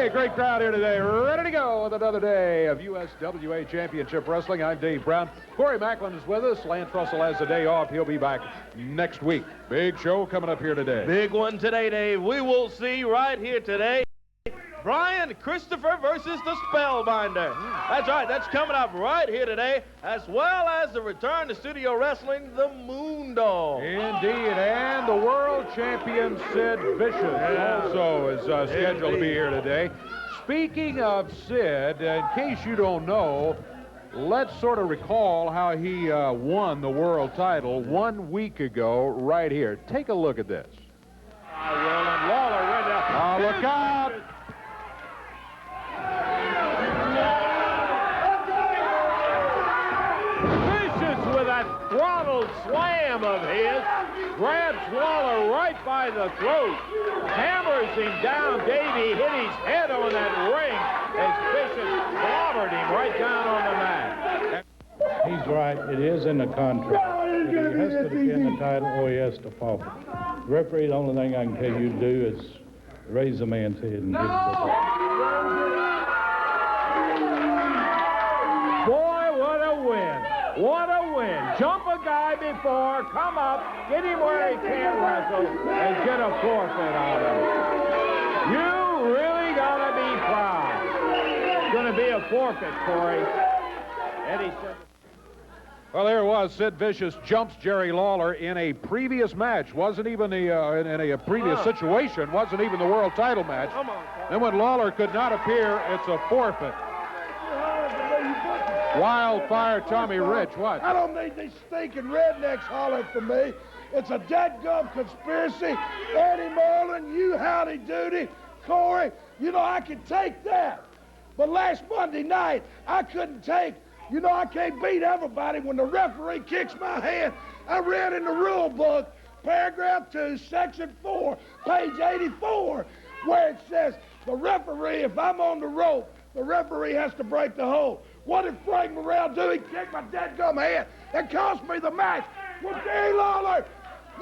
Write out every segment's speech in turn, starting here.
Hey, great crowd here today. Ready to go with another day of USWA Championship Wrestling. I'm Dave Brown. Corey Macklin is with us. Lance Russell has the day off. He'll be back next week. Big show coming up here today. Big one today, Dave. We will see right here today Brian Christopher versus the Spellbinder. That's right. That's coming up right here today, as well as the return to studio wrestling, the Moondog. Indeed. And the world champion Sid Vicious also is scheduled to be here today. Speaking of Sid, in case you don't know, let's sort of recall how he won the world title 1 week ago right here. Take a look at this. I will, and Lawler right now. Oh, look out! Vicious with that throttle slam of his, grabs Lawler right by the throat, hammers him down. Davey hit his head on that ring as Vicious clobbered him right down on the mat. He's right. It is in the contract. He has to defend the title or he has to forfeit. The referee, the only thing I can tell you to do is raise the man's head and give it the ball. Boy, what a win. What a win. Jump a guy before, come up, get him where he can't wrestle, and get a forfeit out of it. You really gotta be proud. It's gonna be a forfeit, Corey. Eddie said. Well, there it was. Sid Vicious jumps Jerry Lawler in a previous match. Wasn't even in a previous situation. Wasn't even the world title match. Come on. Then when Lawler could not appear, it's a forfeit. Wildfire Tommy Rich, what? I don't need these stinking rednecks hollering for me. It's a dead-gum conspiracy. Eddie Merlin, you howdy doody. Corey, you know, I can take that. But last Monday night, I couldn't take, you know, I can't beat everybody when the referee kicks my hand. I read in the rule book, paragraph 2, section 4, page 84, where it says, the referee, if I'm on the rope, the referee has to break the hold. What did Frank Morrell do? He kicked my dead-gum hand. It cost me the match. Well, Jerry Lawler,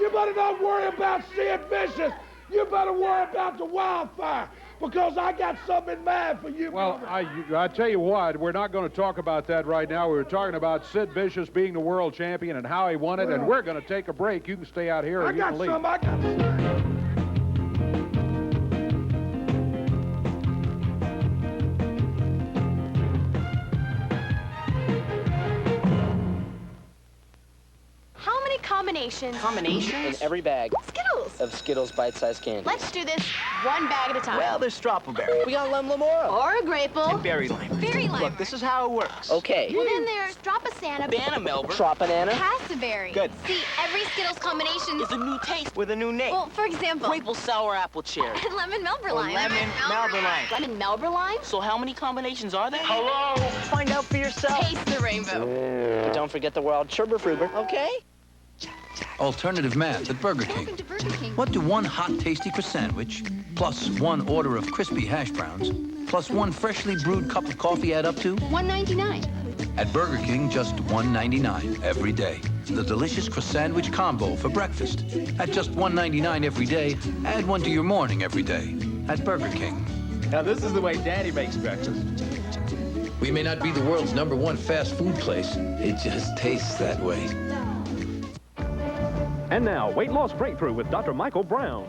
you better not worry about Sid Vicious. You better worry about the wildfire, because I got something in mind for you. Well, I tell you what, we're not going to talk about that right now. We were talking about Sid Vicious being the world champion and how he won it, and we're going to take a break. You can stay out here or you can leave. I got some. Combinations in every bag Skittles of Skittles bite-sized candy. Let's do this one bag at a time. Well, there's Strawberry. We got Lem Lamora. Or a Grapeful. And Berry Lime. Berry Lime. Look, this is how it works. Okay. Well, then there's Drop-a-Santa. Banana Melba. Trop-Banana. Cassberry. Good. See, every Skittles combination is a new taste with a new name. Well, for example, Maple Sour Apple Cherry. and Lemon Melba Lime. Lemon Melba Lime. Lemon Melba Lime? So how many combinations are there? Hello. Find out for yourself. Taste the rainbow. But don't forget the World Fruber, okay? Alternative math at Burger King. Welcome to Burger King. What do one hot, tasty sandwich, plus one order of crispy hash browns, plus one freshly brewed cup of coffee add up to? $1.99. At Burger King, just $1.99 every day. The delicious croissant combo for breakfast. At just $1.99 every day, add one to your morning every day. At Burger King. Now, this is the way Daddy makes breakfast. We may not be the world's #1 fast food place. It just tastes that way. And now, weight loss breakthrough with Dr. Michael Brown.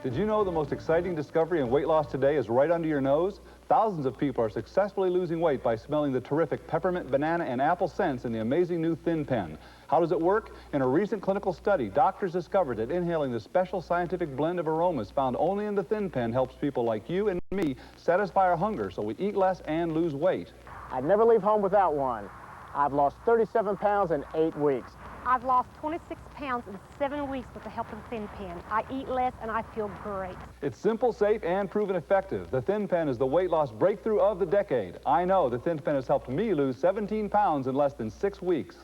Did you know the most exciting discovery in weight loss today is right under your nose? Thousands of people are successfully losing weight by smelling the terrific peppermint, banana, and apple scents in the amazing new Thin Pen. How does it work? In a recent clinical study, doctors discovered that inhaling the special scientific blend of aromas found only in the Thin Pen helps people like you and me satisfy our hunger so we eat less and lose weight. I'd never leave home without one. I've lost 37 pounds in 8 weeks. I've lost 26 pounds in 7 weeks with the help of Thin Pen. I eat less and I feel great. It's simple, safe, and proven effective. The Thin Pen is the weight loss breakthrough of the decade. I know the Thin Pen has helped me lose 17 pounds in less than 6 weeks.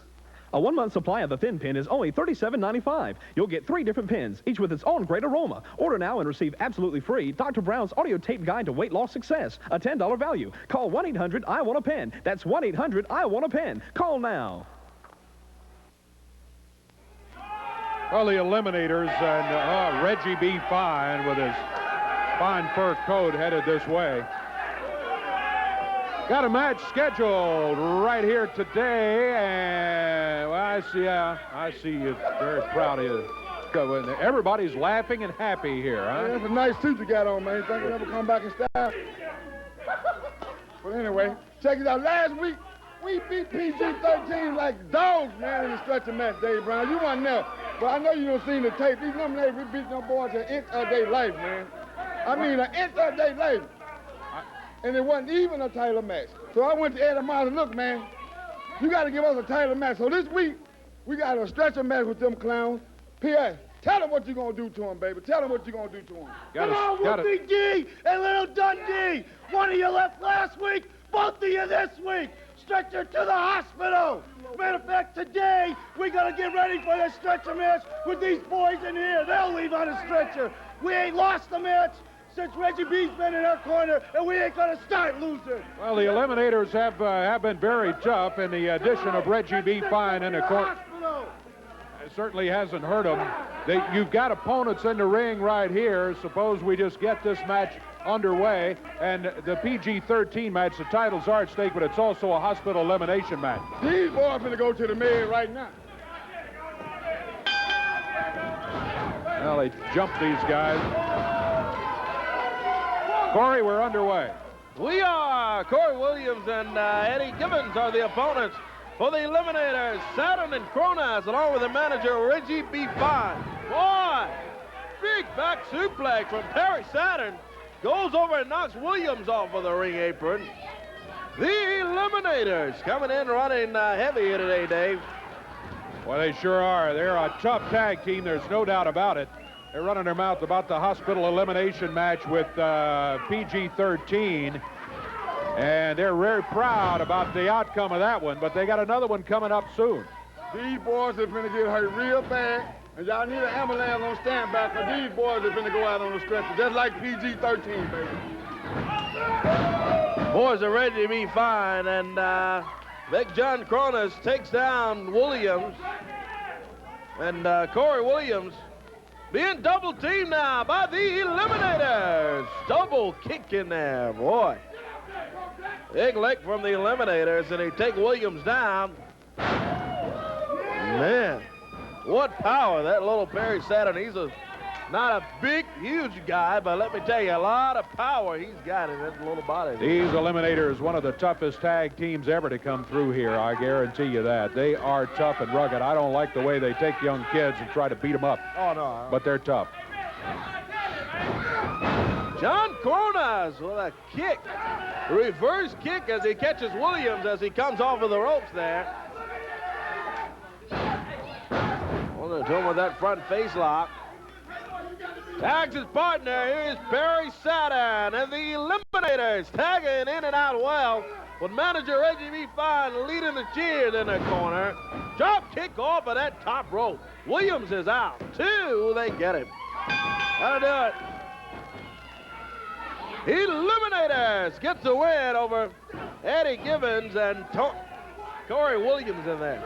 A 1-month supply of the Thin Pen is only $37.95. You'll get 3 different pens, each with its own great aroma. Order now and receive absolutely free Dr. Brown's audio tape guide to weight loss success, a $10 value. Call 1-800-I-WANT-A-PEN. That's 1-800-I-WANT-A-PEN. Call now. Well, the Eliminators and Reggie B. Fine with his fine fur coat headed this way. Got a match scheduled right here today, and well, I see you very proud of you. Everybody's laughing and happy here, huh? Yeah, that's a nice suit you got on, man. Think you'll ever come back in style? But anyway, check it out. Last week, we beat PG-13 like dogs, man, in the stretcher match, Dave Brown. You weren't there, but I know you don't seen the tape. These eliminators, we beat them boys an inch of their life, man. I mean, an inch of their life. And it wasn't even a title match. So I went to Eddie Miles and look, man, you got to give us a title match. So this week, we got a stretcher match with them clowns. P.A., tell them what you're going to do to them, baby. Tell them what you're going to do to them. Come on, Whoopi D and Little Dundee. One of you left last week, both of you this week. Stretcher to the hospital. Matter of fact, today, we're going to get ready for this stretcher match with these boys in here. They'll leave on a stretcher. We ain't lost the match since Reggie B's been in our corner, and we ain't going to start losing. Well, the Eliminators have been very tough, and the addition of Reggie B. Fine in the corner certainly hasn't hurt them. You've got opponents in the ring right here. Suppose we just get this match underway, and the PG-13 match, the titles are at stake, but it's also a hospital elimination match. These boys are going to go to the med right now. Well, they jumped these guys. Corey, we're underway. We are. Corey Williams and Eddie Gibbons are the opponents for the Eliminators. Saturn and Kronas, along with the manager, Reggie B. Fine. Boy, big back suplex from Perry Saturn. Goes over and knocks Williams off of the ring apron. The Eliminators coming in running heavy here today, Dave. Well, they sure are. They're a tough tag team. There's no doubt about it. They're running their mouth about the hospital elimination match with PG-13. And they're very proud about the outcome of that one, but they got another one coming up soon. These boys are going to get hurt real bad, and y'all need an ambulance on standby, because these boys are going to go out on the stretcher, just like PG-13, baby. Boys are ready to be fine, and Big John Kronas takes down Williams. And Corey Williams being double teamed now by the Eliminators. Double kick in there, boy. Big leg from the Eliminators, and they take Williams down. Man, what power that little Perry Saturn. He's not a big, huge guy, but let me tell you, a lot of power he's got in his little body. These Eliminators, one of the toughest tag teams ever to come through here, I guarantee you that. They are tough and rugged. I don't like the way they take young kids and try to beat them up. Oh, no. But they're tough. John Kronas with a kick. Reverse kick as he catches Williams as he comes off of the ropes there. Well, to him with that front face lock. Tags his partner. Here's Perry Saturn and the Eliminators tagging in and out well with manager Reggie B. Fine leading the cheers in the corner. Drop kick off of that top rope. Williams is out. Two, they get him. That'll do it. Eliminators gets the win over Eddie Gibbons and Corey Williams in there.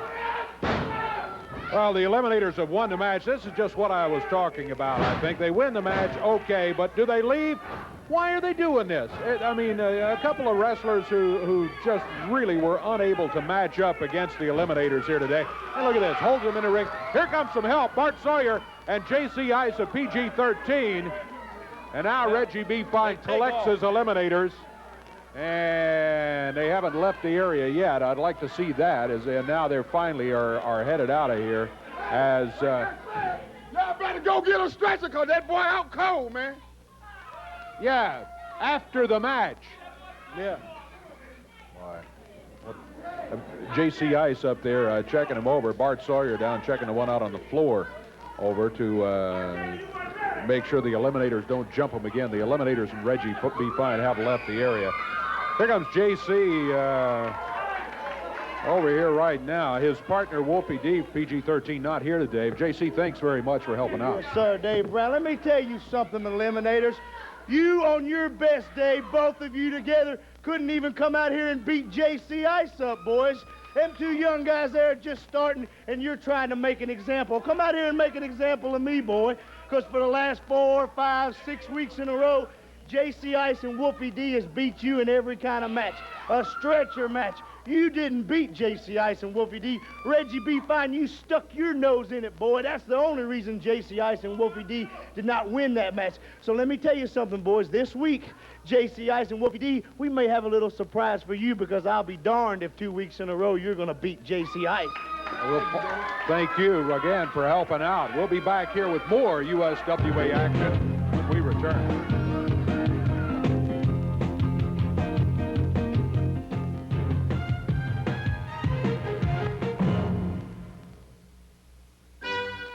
Well, the Eliminators have won the match. This is just what I was talking about, I think. They win the match, okay, but do they leave? Why are they doing this? I mean, a couple of wrestlers who just really were unable to match up against the Eliminators here today. And look at this, holds them in the ring. Here comes some help. Bart Sawyer and J.C. Ice of PG-13. And now Reggie B. Fine collects his Eliminators. And they haven't left the area yet. I'd like to see that, as now they're finally are headed out of here. As y'all better go get a stretcher, because that boy out cold, man. Yeah, after the match. Yeah. J.C. Ice up there checking him over. Bart Sawyer down checking the one out on the floor over to make sure the Eliminators don't jump him again. The Eliminators and Reggie B. Fine have left the area. Here comes J.C. over here right now. His partner, Whoopi D, PG-13, not here today. J.C., thanks very much for helping out. Yes, sir, Dave Brown. Let me tell you something, Eliminators. You, on your best day, both of you together, couldn't even come out here and beat J.C. Ice up, boys. Them two young guys there are just starting, and you're trying to make an example. Come out here and make an example of me, boy, because for the last 4, 5, 6 weeks in a row, J.C. Ice and Wolfie D has beat you in every kind of match. A stretcher match. You didn't beat J.C. Ice and Wolfie D. Reggie B. Fine, you stuck your nose in it, boy. That's the only reason J.C. Ice and Wolfie D did not win that match. So let me tell you something, boys. This week, J.C. Ice and Wolfie D, we may have a little surprise for you because I'll be darned if 2 weeks in a row you're going to beat J.C. Ice. Well, thank you again for helping out. We'll be back here with more USWA action when we return.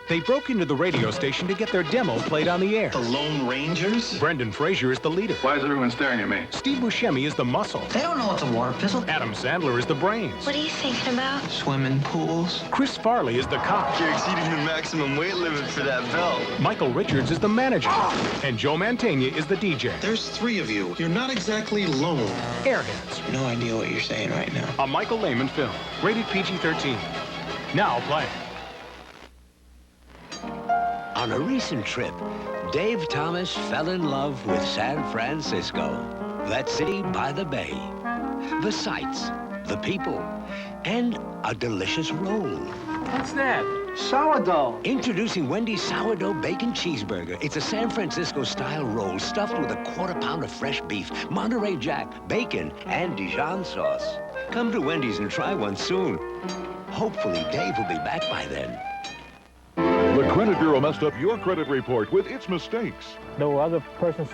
They broke into the radio station to get their demo played on the air. The Lone Rangers? Brendan Fraser is the leader. Why is everyone staring at me? Steve Buscemi is the muscle. They don't know it's a water pistol. Adam Sandler is the brains. What are you thinking about? Swimming pools. Chris Farley is the cop. You're exceeding the maximum weight limit for that belt. Michael Richards is the manager. And Joe Mantegna is the DJ. There's 3 of you. You're not exactly lone. Airheads. No idea what you're saying right now. A Michael Lehman film. Rated PG-13. Now playing. On a recent trip, Dave Thomas fell in love with San Francisco, that city by the bay. The sights, the people, and a delicious roll. What's that? Sourdough. Introducing Wendy's Sourdough Bacon Cheeseburger. It's a San Francisco-style roll stuffed with a 1/4 pound of fresh beef, Monterey Jack, bacon, and Dijon sauce. Come to Wendy's and try one soon. Hopefully, Dave will be back by then. The credit bureau messed up your credit report with its mistakes. No other person's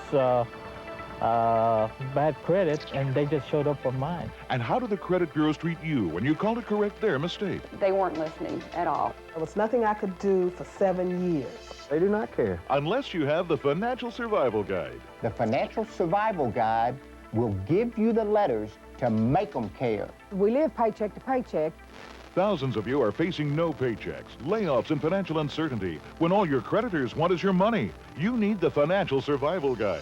bad credit, and they just showed up on mine. And how do the credit bureaus treat you when you call to correct their mistake? They weren't listening at all. There was nothing I could do for 7 years. They do not care. Unless you have the Financial Survival Guide. The Financial Survival Guide will give you the letters to make them care. We live paycheck to paycheck. Thousands of you are facing no paychecks, layoffs, and financial uncertainty. When all your creditors want is your money, you need the Financial Survival Guide.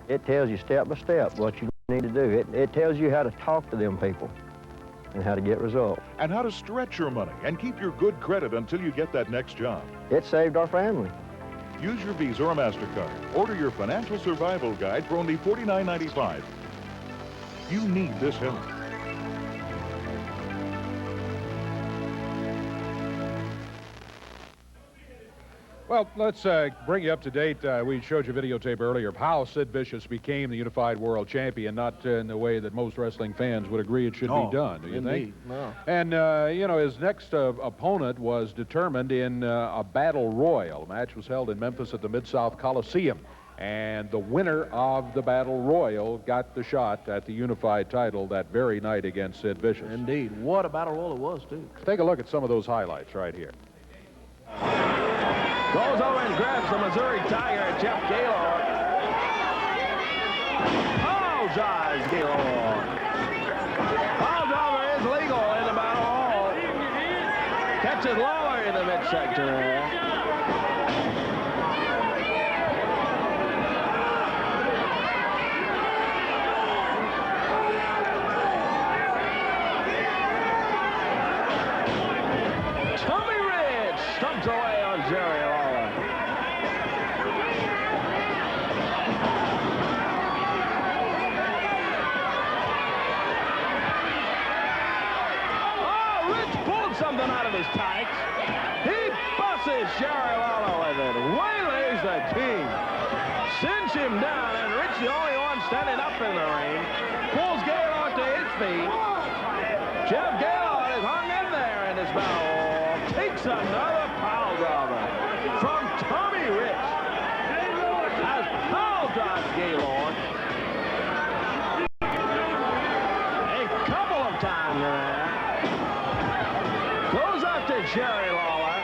It tells you step by step what you need to do. It tells you how to talk to them people and how to get results. And how to stretch your money and keep your good credit until you get that next job. It saved our family. Use your Visa or MasterCard. Order your Financial Survival Guide for only $49.95. You need this help. Well, let's bring you up to date. We showed you a videotape earlier of how Sid Vicious became the Unified World Champion, not in the way that most wrestling fans would agree it should be done, do you think? No. And, you know, his next opponent was determined in a battle royal. The match was held in Memphis at the Mid-South Coliseum. And the winner of the battle royal got the shot at the unified title that very night against Sid Vicious. Indeed. What a battle royal it was, too. Take a look at some of those highlights right here. Goes over and grabs the Missouri Tiger, Jeff Gaylord. Apologize, Gaylord. Foul driver is legal in the battle hall. Catches Lawler in the midsection there. Tommy Rich stumps away on Jerry Lawler. Something out of his tights. He busses Jerry Lawler with it. Waylays the king. Cinch him down, and Rich, the only one standing up in the ring, pulls Gaylord to his feet. Jeff Gaylord is hung in there in this battle. Takes another pile driver from Tommy Rich. As pile drives Gaylord a couple of times there. Goes up to Jerry Lawler.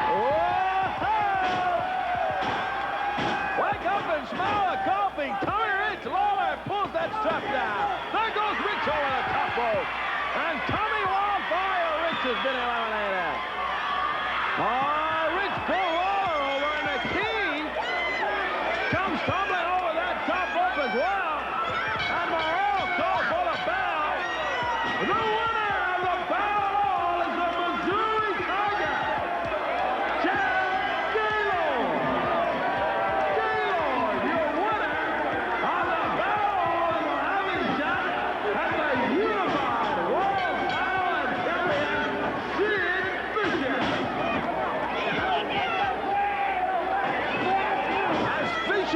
Whoa! Wake up and smell the coffee. Tommy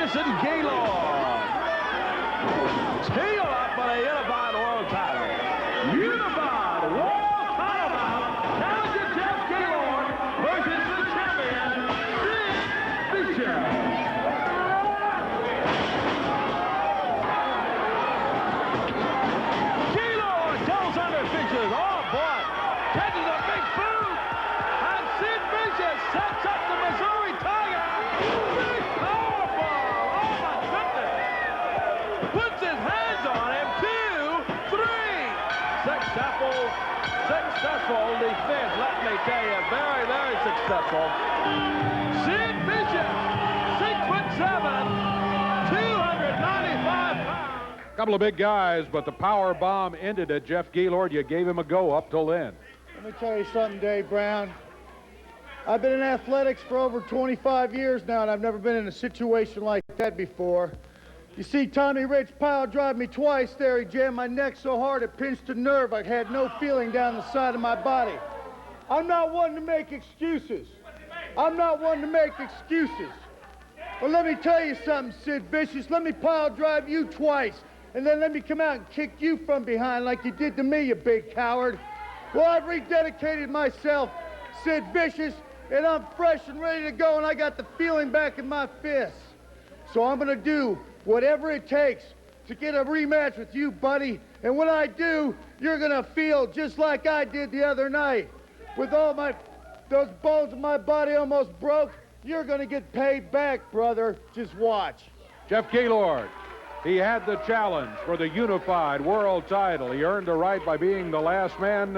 Vicious and Gaylord. Team up for the Unified World title. Unified World title bout. Challenger Jeff Gaylord versus the champion, Sid Vicious. Gaylord goes under Vicious. Oh, boy. Catches a big boot. And Sid Vicious sets up the Missouri Tiger. Big powerbomb. Oh, my goodness. Puts his hands on him. 2, 3. Successful defense, let me tell you. Very, very successful. Sid Vicious, 6'7", 295 pounds. Couple of big guys, but the power bomb ended it. Jeff Gaylord, you gave him a go up till then. Let me tell you something, Dave Brown. I've been in athletics for over 25 years now, and I've never been in a situation like that before. You see, Tommy Rich pile drive me twice there. He jammed my neck so hard it pinched a nerve. I had no feeling down the side of my body. I'm not one to make excuses. But let me tell you something, Sid Vicious. Let me pile drive you twice, and then let me come out and kick you from behind like you did to me, you big coward. Well, I've rededicated myself, Sid Vicious, and I'm fresh and ready to go, and I got the feeling back in my fists. So I'm going to do whatever it takes to get a rematch with you, buddy. And when I do, you're going to feel just like I did the other night. With all those bones in my body almost broke, you're going to get paid back, brother. Just watch. Jeff Gaylord, he had the challenge for the Unified World title. He earned the right by being the last man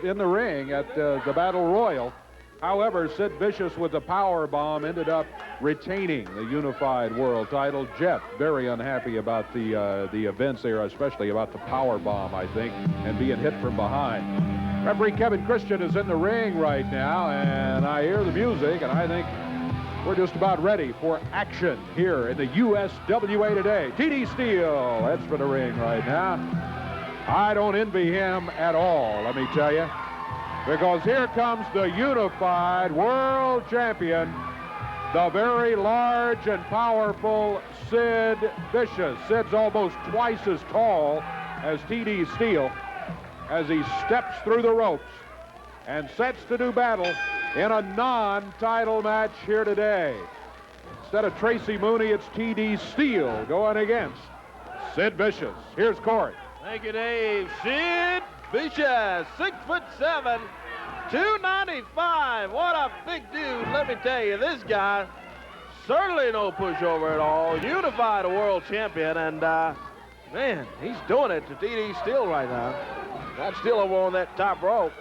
in the ring at the Battle Royal. However, Sid Vicious with the power bomb ended up retaining the Unified World title. Jeff, very unhappy about the events there, especially about the power bomb, I think, and being hit from behind. Referee Kevin Christian is in the ring right now, and I hear the music, and I think we're just about ready for action here in the USWA today. T.D. Steele heads for the ring right now. I don't envy him at all, let me tell you. Because here comes the Unified World Champion, the very large and powerful Sid Vicious. Sid's almost twice as tall as T.D. Steele as he steps through the ropes and sets to do battle in a non-title match here today. Instead of Tracy Mooney, it's T.D. Steele going against Sid Vicious. Here's Corey. Thank you, Dave. Sid Vicious, 6'7", 295. What a big dude. Let me tell you, this guy, certainly no pushover at all. Unified World Champion, and man, he's doing it to T.D. Steele right now. That's still over on that top rope.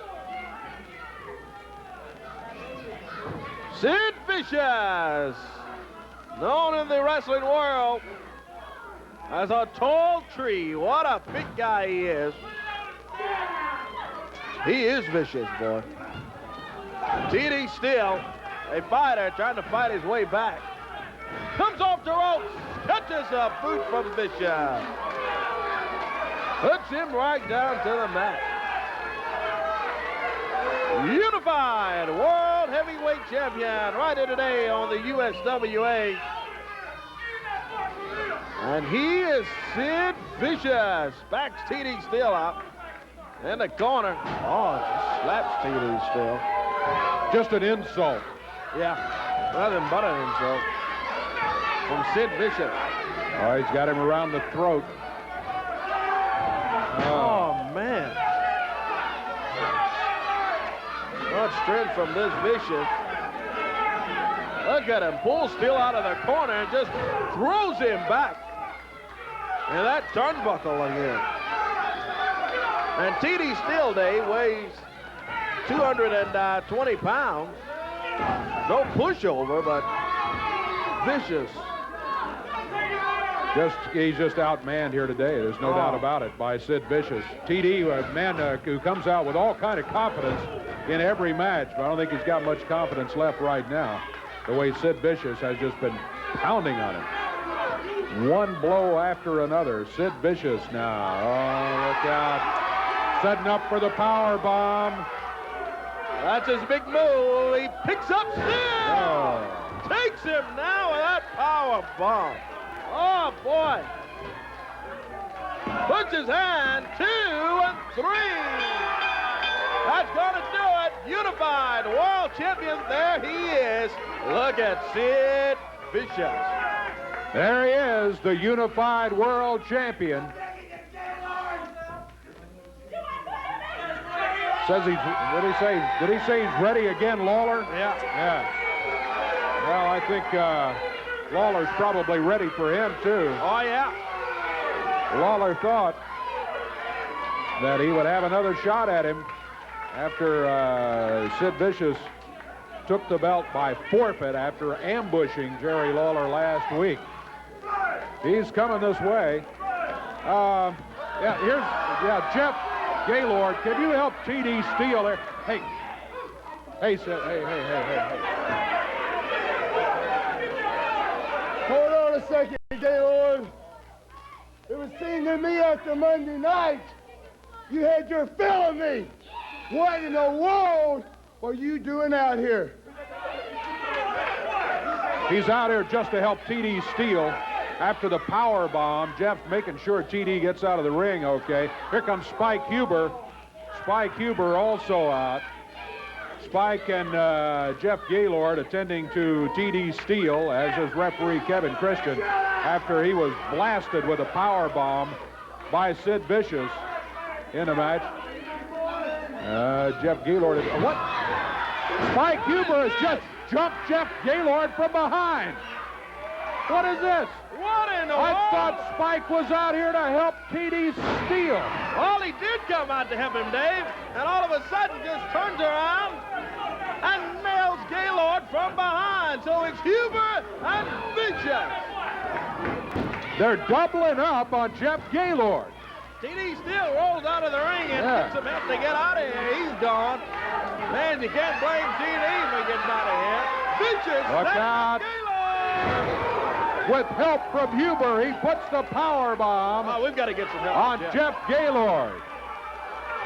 Sid Vicious, known in the wrestling world as a tall tree. What a big guy he is. He is vicious, boy. T.D. Steele, a fighter trying to fight his way back. Comes off the ropes, catches a boot from Vicious. Puts him right down to the mat. Unified World Heavyweight Champion right here today on the USWA. And he is Sid Vicious. Backs T.D. Steele up in the corner. Oh, just slaps T.D. Steele. Just an insult. Yeah, nothing but an insult from Sid Vicious. Oh, he's got him around the throat. Oh, man. Much strength from this Vicious. Look at him, pulls Steele out of the corner and just throws him back. And that turnbuckle again. And T.D. Steele, Dave, weighs 220 pounds. No pushover, but vicious. He's just outmanned here today. There's no doubt about it by Sid Vicious. T.D., a man who comes out with all kind of confidence in every match, but I don't think he's got much confidence left right now. The way Sid Vicious has just been pounding on him. One blow after another. Sid Vicious now. Oh, look out. Setting up for the power bomb. That's his big move. He picks up Sid. Oh. Takes him now with that power. power bomb. Oh, boy. Puts his hand, 2 and 3. That's going to do it. Unified world champion. There he is. Look at Sid Vicious. There he is, the unified world champion. Says he's, did he say he's ready again, Lawler? Yeah. Well, I think Lawler's probably ready for him, too. Oh, yeah. Lawler thought that he would have another shot at him after Sid Vicious took the belt by forfeit after ambushing Jerry Lawler last week. He's coming this way. Jeff Gaylord, can you help T.D. Steele there? Hey, Sid, hey. Hold on a second, Gaylord. It would seem to me after Monday night, you had your fill of me. What in the world are you doing out here? He's out here just to help T.D. Steele after the power bomb. Jeff's making sure T.D. gets out of the ring, okay. Here comes Spike Huber. Spike Huber also out. Spike and Jeff Gaylord attending to T.D. Steele, as is referee Kevin Christian, after he was blasted with a power bomb by Sid Vicious in the match. Jeff Gaylord is... What? Spike Huber has just jumped Jeff Gaylord from behind. What is this? What in the I world? thought Spike was out here to help T.D. Steele. Well, he did come out to help him, Dave, and all of a sudden just turns around and nails Gaylord from behind. So it's Huber and Vicious. They're doubling up on Jeff Gaylord. T.D. Steele rolls out of the ring and gets some help to get out of here. He's gone. Man, you can't blame T.D. for getting out of here. Vicious. Look out. With help from Huber, he puts the power bomb. Oh, we've got to get some help on Jeff Gaylord.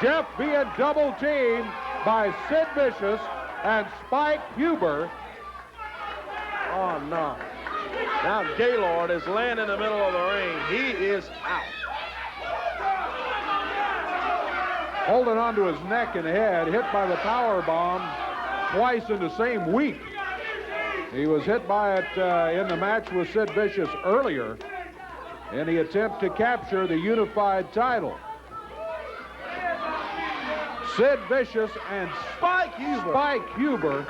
Jeff being double teamed by Sid Vicious and Spike Huber. Oh, no. Now Gaylord is laying in the middle of the ring. He is out. Holding onto his neck and head, hit by the power bomb twice in the same week. He was hit by it in the match with Sid Vicious earlier in the attempt to capture the unified title. Sid Vicious and Spike Huber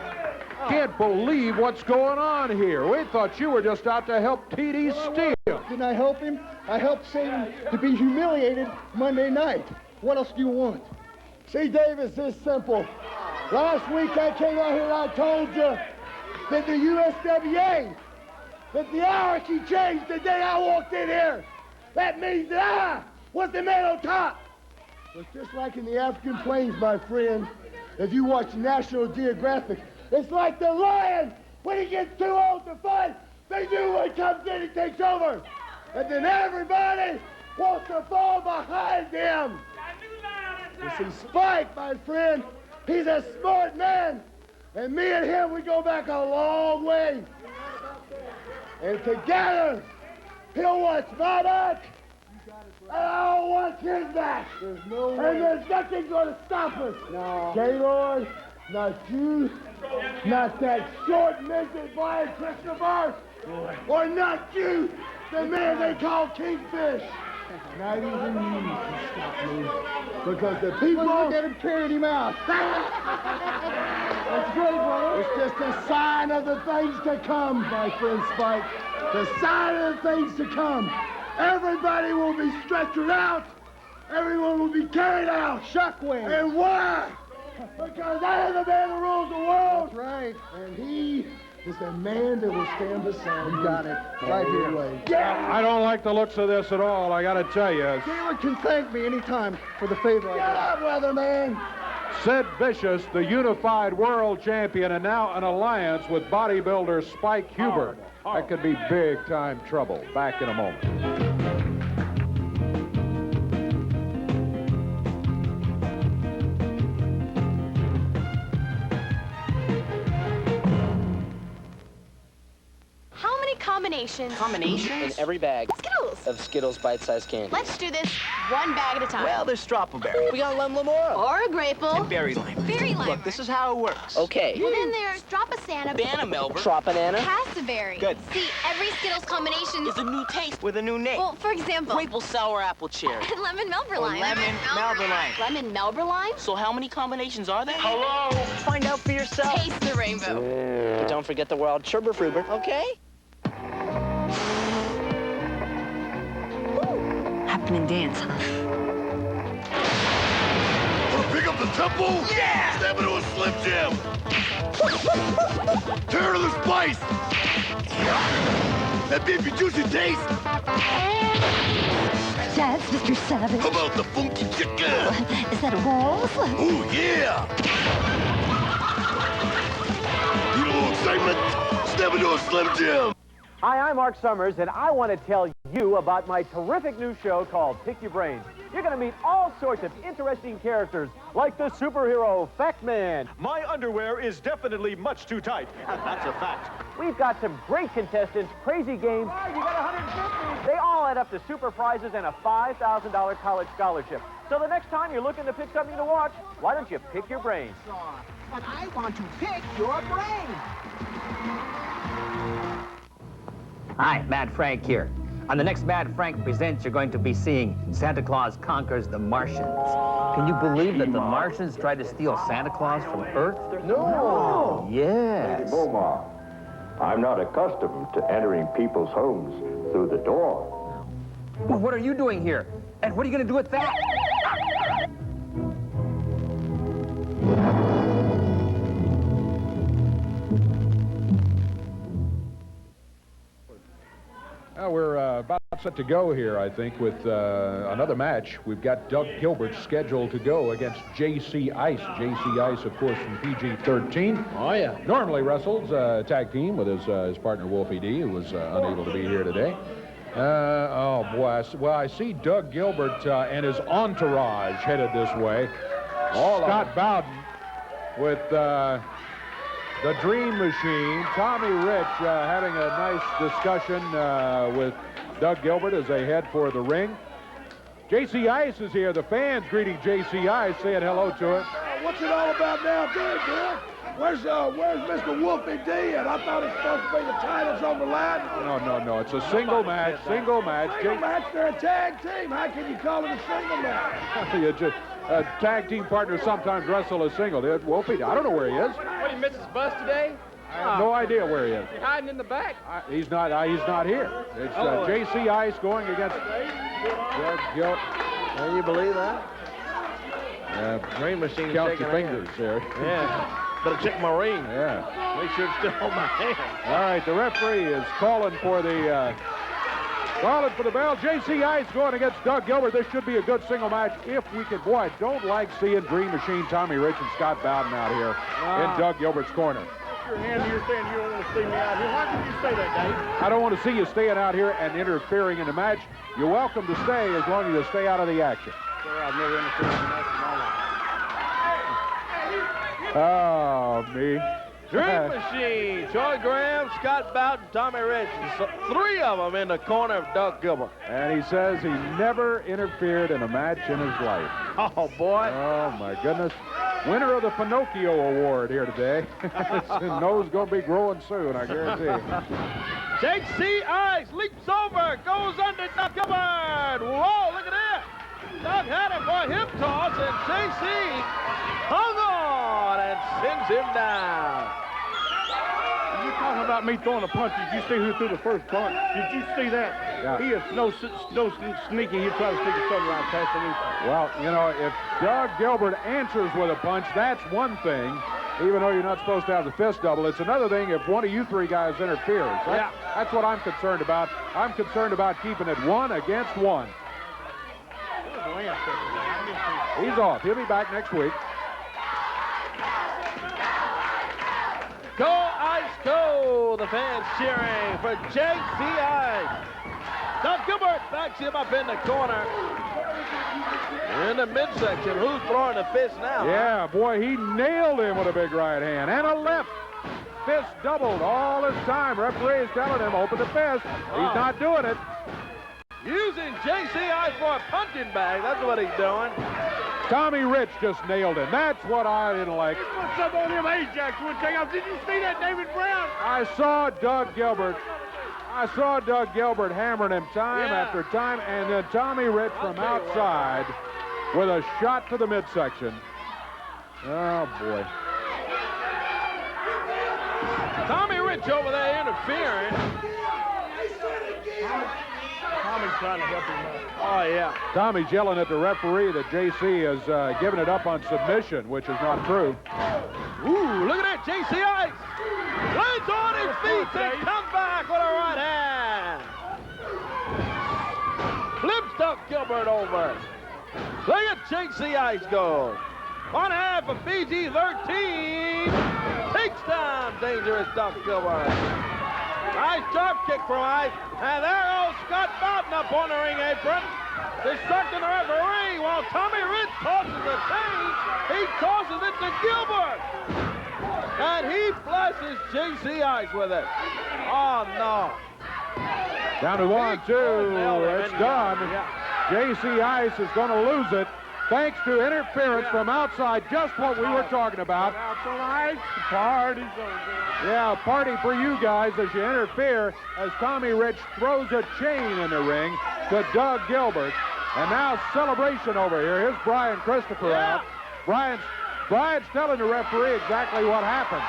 can't believe what's going on here. We thought you were just out to help T.D. Steele. Didn't I help him? I helped save him to be humiliated Monday night. What else do you want? See, Dave, it's this simple. Last week I came out here and I told you that the USWA, that the hierarchy changed the day I walked in here. That means that I was the man on top. But just like in the African plains, my friend, if you watch National Geographic, it's like the lion. When he gets too old to fight, they do what comes in and takes over. And then everybody wants to fall behind him. You see, Spike, my friend, he's a smart man. And me and him, we go back a long way. And together, he'll watch my back, and I'll watch his back. There's no way. And there's nothing going to stop us. No. Gaylord, not you, not that short midget Brian Christopher, or not you, the man they call Kingfish. Not even you can stop me. Because the people look at him carried him out. That's great, brother. It's just a sign of the things to come, my friend Spike. The sign of the things to come. Everybody will be stretchered out. Everyone will be carried out. Shockwave. And why? Because I am the man who rules the world. That's right. And he is the man that will stand beside you. You got it. Right here. Yeah. I don't like the looks of this at all, I got to tell you. Gaylord can thank me anytime for the favor I did. Get up, weatherman. Sid Vicious, the unified world champion, and now an alliance with bodybuilder Spike Huber. That could be big-time trouble. Back in a moment. combinations. In every bag Skittles. of Skittles bite-sized candy. Let's do this one bag at a time. Well, there's Strawberry. We got Lem Lamora. Or a Grapeful. And Berry Lime. Berry Lime. Look, this is how it works. Okay. Well, then there's Strawbasana. Banana Melba. Strawbanana. Cassberry. Good. See, every Skittles combination Is a new taste with a new name. Well, for example. Maple sour apple cherry. And lemon Melba Or lime. lemon Melba lime. Lemon Melba lime? So how many combinations are there? Hello. Find out for yourself. Taste the rainbow. But don't forget the wild Sherbet Fruber, okay? Happening dance, huh? Wanna pick up the tempo? Yeah! Step into a Slim Jim! Tear to the spice! That beefy juicy taste! That's Mr. Savage. How about the funky chicken? Is that a waltz? Ooh, yeah! Need a little excitement? Step into a Slim Jim! Hi, I'm Mark Summers, and I want to tell you about my terrific new show called Pick Your Brains. You're going to meet all sorts of interesting characters, like the superhero Fact Man. My underwear is definitely much too tight. That's a fact. We've got some great contestants, crazy games. Oh, you got 150. They all add up to super prizes and a $5,000 college scholarship. So the next time you're looking to pick something to watch, why don't you pick your brains? But I want to pick your brain. Hi, Mad Frank here. On the next Mad Frank Presents, you're going to be seeing Santa Claus Conquers the Martians. Can you believe that the Martians tried to steal Santa Claus from Earth? No. Yes. Beaumont, I'm not accustomed to entering people's homes through the door. Well, what are you doing here? And what are you going to do with that? Well, we're about set to go here, I think, with another match. We've got Doug Gilbert scheduled to go against J.C. Ice. J.C. Ice, of course, from PG-13. Oh, yeah. Normally wrestles tag team with his partner, Wolfie D, who was unable to be here today. Oh, boy. I see Doug Gilbert and his entourage headed this way. Scott Bowden with the Dream Machine. Tommy Rich having a nice discussion with Doug Gilbert as they head for the ring. J.C. Ice is here. The fans greeting J.C. Ice, saying hello to him. What's it all about now, Bill? Where's Mr. Wolfie D? And I thought it's supposed to be the titles on the line. No. It's a single match. Single match. They're a tag team. How can you call it a single match? Tag team partners sometimes wrestle a single. Wolfie, I don't know where he is. What, he missed his bus today? I have no idea where he is. He's hiding in the back. He's not here. It's J.C. Ice going against Doug Gilbert. Can you believe that? Dream Machine Count your fingers there. Yeah. Better check my ring. Yeah. Make sure it's still on my hand. All right, the referee is calling for the bell. J.C. Ice going against Doug Gilbert. This should be a good single match if we could. Boy, I don't like seeing Dream Machine, Tommy Rich, and Scott Bowden out here in Doug Gilbert's corner. Your hand, you're saying you don't want to see me out here. Why did you say that, Dave? I don't want to see you staying out here and interfering in the match. You're welcome to stay as long as you stay out of the action. Sir, I've never interfered in a match in my life. Oh, me. Dream Machine, Troy Graham, Scott Bowden, Tommy Rich. Three of them in the corner of Doug Gilbert. And he says he never interfered in a match in his life. Oh, boy. Oh, my goodness. Winner of the Pinocchio Award here today. His nose going to be growing soon, I guarantee. J.C. Ice leaps over, goes under Doug Gilbert. Whoa, look at that. Doug had him for a hip toss, and J.C. hung on and sends him down. You talking about me throwing a punch? Did you see who threw the first punch? Did you see that? Yeah. He is no sneaking. He'll try to stick his thumb around past the loose. Well, you know, if Doug Gilbert answers with a punch, that's one thing. Even though you're not supposed to have the fist double, it's another thing if one of you three guys interferes. That's what I'm concerned about. I'm concerned about keeping it 1 against 1. He's off. He'll be back next week. Go, Ice, go! The fans cheering for J.C. Ice. Doug Gilbert backs him up in the corner. In the midsection, who's throwing the fist now? Yeah, boy, he nailed him with a big right hand and a left. fist doubled all this time. Referee is telling him, open the fist. He's not doing it. Using J.C. Ice for a punching bag. That's what he's doing. Tommy Rich just nailed him. That's what I didn't like. What's up on them Ajax would take off? Did you see that, David Brown? I saw Doug Gilbert hammering him time after time, and then Tommy Rich from outside with a shot to the midsection. Oh, boy. Tommy Rich over there interfering. Tommy's trying to help him out. Oh, yeah. Tommy's yelling at the referee that JC is giving it up on submission, which is not true. Ooh, look at that, J.C. Ice. Lands on his feet and comes back with a right hand. Flips Doug Gilbert over. Look at J.C. Ice go. 1/2 of PG-13. Takes down dangerous Doug Gilbert. Nice drop kick from Ice. And there goes Scott Bowden up on the ring apron. Distracting the referee while Tommy Rich tosses the chain. He tosses it to Gilbert. And he blesses J.C. Ice with it. Oh, no. Down to 1, 2. It's done. J.C. Ice is going to lose it thanks to interference from outside, just what we were talking about. Party's over. Yeah, party for you guys as you interfere as Tommy Rich throws a chain in the ring to Doug Gilbert. And now celebration over here. Here's Brian Christopher out. Brian's telling the referee exactly what happened.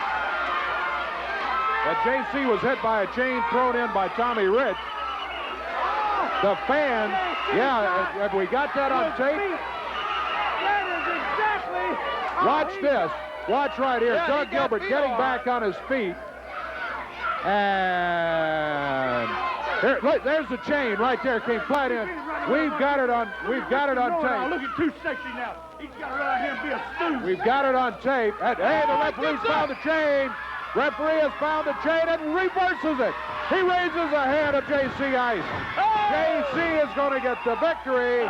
That JC was hit by a chain thrown in by Tommy Rich. The fans, have we got that on tape? That is exactly. Watch this. Watch right here. Doug Gilbert getting back on his feet. And there's the chain right there. Came flat in. We've got it on tape. Look at too sexy now. He's got to run out here and be a stooge. We've got it on tape. And, hey, the referee's found the chain. Referee has found the chain and reverses it. He raises a hand of J.C. Ice. J.C. is going to get the victory.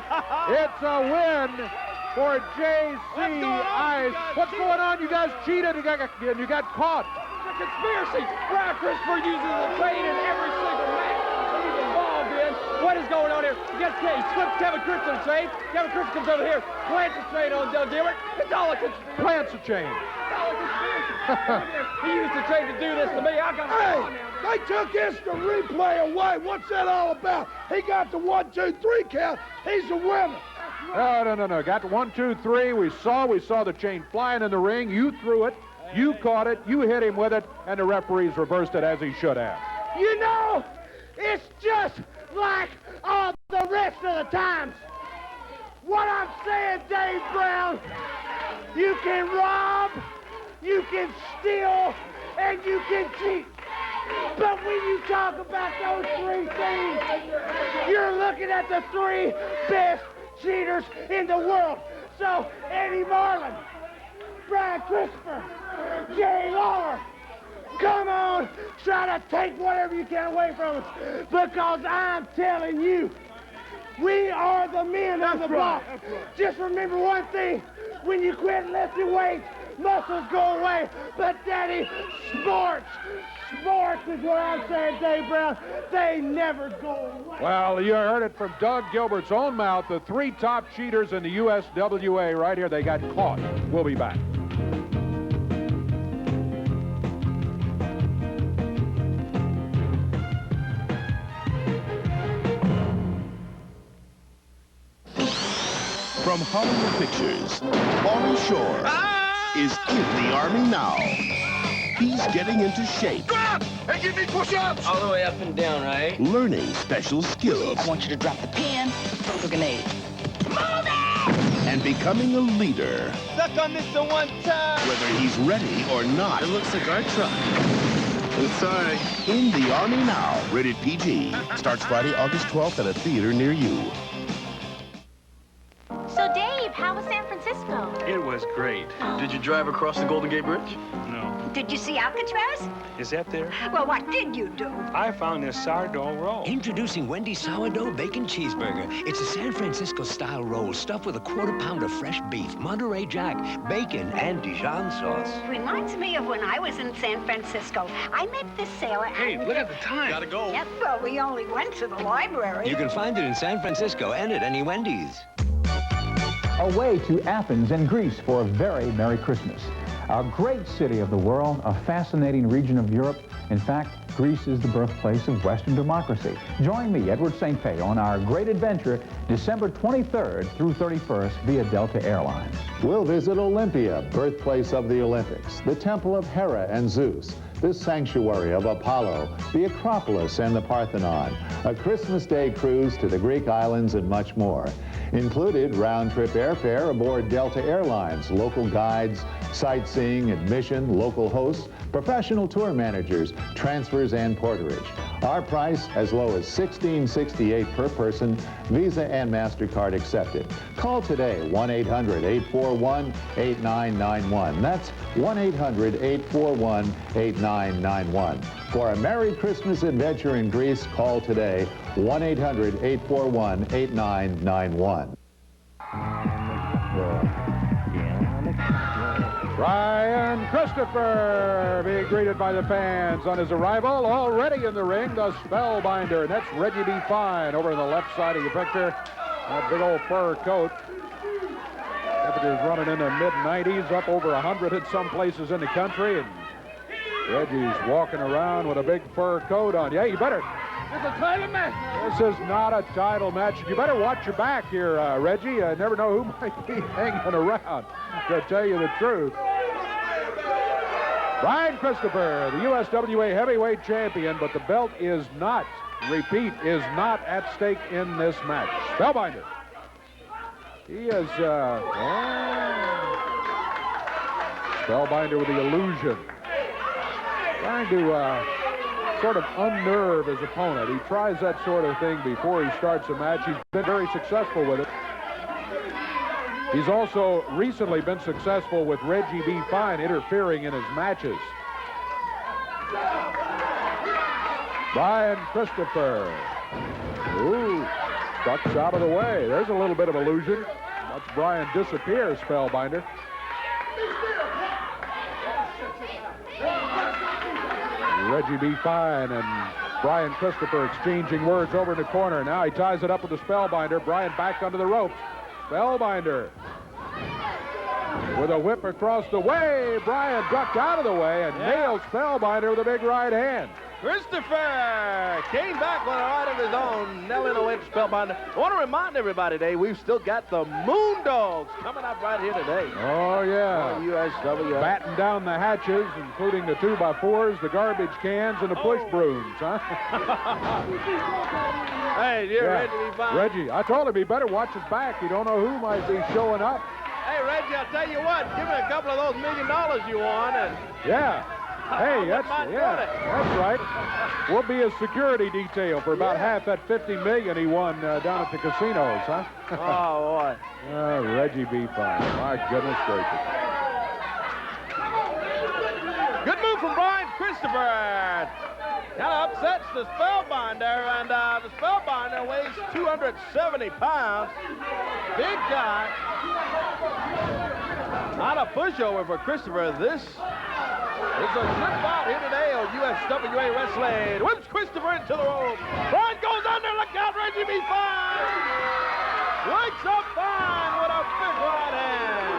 It's a win for J.C. Ice. What's going on? You guys cheated. You got caught. It's a conspiracy. Brian Christopher uses the train in every single match he's involved in. What is going on here? He flips Kevin Christopher's train. Kevin Christopher comes over here, plants a train on Doug Gilbert. It's all a conspiracy. Plants a chain. It's all a conspiracy. He used the train to do this to me. I got they took instant replay away. What's that all about? He got the 1, 2, 3 count. He's a winner. No. Got the 1, 2, 3. We saw the chain flying in the ring. You threw it. You caught it. You hit him with it. And the referees reversed it as he should have. You know, it's just like all the rest of the times. What I'm saying, Dave Brown, you can rob, you can steal, and you can cheat. But when you talk about those 3 things, you're looking at the 3 best cheaters in the world. So, Eddie Marlin, Brian Christopher, Jerry Lawler, come on, try to take whatever you can away from us. Because I'm telling you, we are the men of the block. Just remember one thing, when you quit lifting weights, muscles go away. But, Daddy, sports is what I'm saying, Dave Brown. They never go away. Well, you heard it from Doug Gilbert's own mouth. The 3 top cheaters in the USWA right here, they got caught. We'll be back. From Hollywood Pictures, Pauly Shore is in the Army now. He's getting into shape. Hey, give me push-ups! All the way up and down, right? Learning special skills. I want you to drop the pen, throw the grenade. Move it! And becoming a leader. Suck on this the one time! Whether he's ready or not. It looks like our truck. I'm sorry. In the Army now, rated PG. Starts Friday, August 12th at a theater near you. So, Dave, how was San Francisco? It was great. Did you drive across the Golden Gate Bridge? No. Did you see Alcatraz? Is that there? Well, what did you do? I found this sourdough roll. Introducing Wendy's Sourdough Bacon Cheeseburger. It's a San Francisco-style roll stuffed with a quarter-pound of fresh beef, Monterey Jack, bacon, and Dijon sauce. Reminds me of when I was in San Francisco. I met this sailor. Hey, look at the time. Gotta go. Yep, well, we only went to the library. You can find it in San Francisco and at any Wendy's. Away to Athens in Greece for a very Merry Christmas. A great city of the world, a fascinating region of Europe. In fact, Greece is the birthplace of Western democracy. Join me, Edward St. Pé, on our great adventure, December 23rd through 31st via Delta Airlines. We'll visit Olympia, birthplace of the Olympics, the temple of Hera and Zeus, the sanctuary of Apollo, the Acropolis and the Parthenon, a Christmas Day cruise to the Greek islands, and much more. Included round-trip airfare aboard Delta Airlines, local guides, sightseeing, admission, local hosts, professional tour managers, transfers, and porterage. Our price as low as $16.68 per person, Visa and MasterCard accepted. Call today, 1-800-841-8991. That's 1-800-841-8991. For a Merry Christmas adventure in Greece, call today, 1-800-841-8991. Brian Christopher being greeted by the fans on his arrival. Already in the ring, the Spellbinder, and that's Reggie B. Fine over on the left side of your picture. That big old fur coat. Temperatures running in the mid-90s, up over 100 at some places in the country, and Reggie's walking around with a big fur coat on. Yeah, you better. It's a title match. This is not a title match. You better watch your back here, Reggie. I never know who might be hanging around, to tell you the truth. Brian Christopher, the USWA heavyweight champion, but the belt is not, repeat, is not at stake in this match. Spellbinder. He is, Spellbinder with the illusion. Trying to sort of unnerve his opponent. He tries that sort of thing before he starts a match. He's been very successful with it. He's also recently been successful with Reggie B. Fine interfering in his matches. Brian Christopher. Ooh, ducks out of the way. There's a little bit of illusion. Watch Brian disappear, Spellbinder. Reggie B. Fine and Brian Christopher exchanging words over in the corner. Now he ties it up with the Spellbinder. Brian back under the ropes. Spellbinder with a whip across the way. Brian ducked out of the way and nailed Spellbinder with a big right hand. Christopher came back with a right of his own, nailing away to Spellbinder. I want to remind everybody today, we've still got the Moondogs coming up right here today. Oh, yeah. USWA. Batten down the hatches, including the 2x4s, the garbage cans, and the push brooms, huh? Hey, you're Reggie B. Fine. Reggie, I told him he better watch his back. You don't know who might be showing up. Hey, Reggie, I'll tell you what, give me a couple of those $1 million you won, and... Yeah. Hey, that's right. We'll be his security detail for about half that $50 million he won down at the casinos, huh? Oh, boy. Reggie B. Fine. My goodness gracious. Good move from Brian Christopher. Kind of upsets the Spellbinder, and the Spellbinder weighs 270 pounds. Big guy. Not a pushover for Christopher. This is a good bout here today on USWA Wrestling. Whips Christopher into the rope. Brian goes under. Look out, Reggie B. Fine. Wakes up Fine with a big right hand.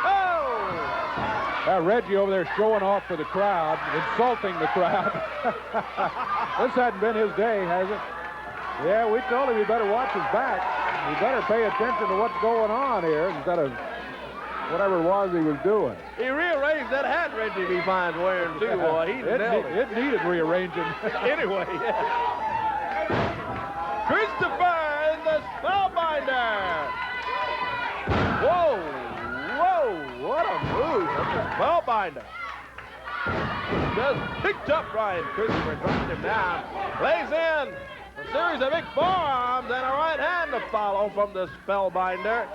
Oh! Reggie over there showing off for the crowd, insulting the crowd. This hadn't been his day, has it? Yeah, we told him he better watch his back. He better pay attention to what's going on here instead of whatever it was he was doing. He rearranged that hat Reggie B. Fine's wearing, too, boy. He nailed it. It needed rearranging. Anyway, Christopher is the Spellbinder. Whoa, what a move. That's the Spellbinder. Just picked up Brian Christopher and dropped him down. Lays in a series of big forearms and a right hand to follow from the Spellbinder.